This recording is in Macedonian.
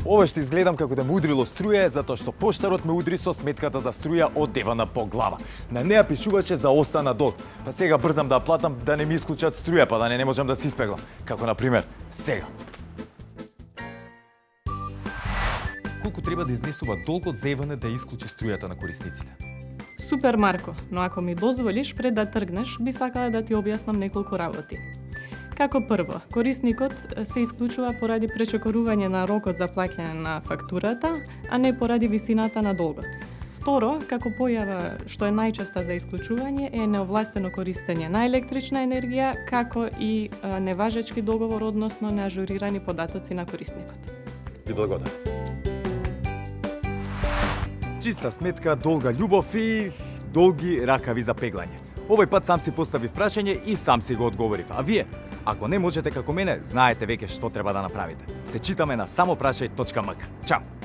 Ова што изгледам како да ме удрило струја е затоа што поштарот ме удри со сметката за струја одевана по глава. На неа пишуваше за остана долг. Па сега брзам да ја платам да не ми исклучат струја, па да не можам да се испеглам. Како на пример сега. Колку треба да изнесува долгот за Еване да исклучи струјата на корисниците? Супер, Марко, но ако ми дозволиш, пред да тргнеш, би сакала да ти објаснам неколку работи. Како прво, корисникот се исклучува поради пречекорување на рокот за плаќање на фактурата, а не поради висината на долгот. Второ, како појава што е најчеста за исклучување е неовластено користење на електрична енергија, како и неважечки договор, односно неажурирани податоци на корисникот. Ти благодарам. Чиста сметка, долга љубов и долги ракави за пеглање. Овој пат сам си поставив прашање и сам си го одговорив. А вие, ако не можете како мене, знаете веќе што треба да направите. Се читаме на самопрашај.мк. Чао!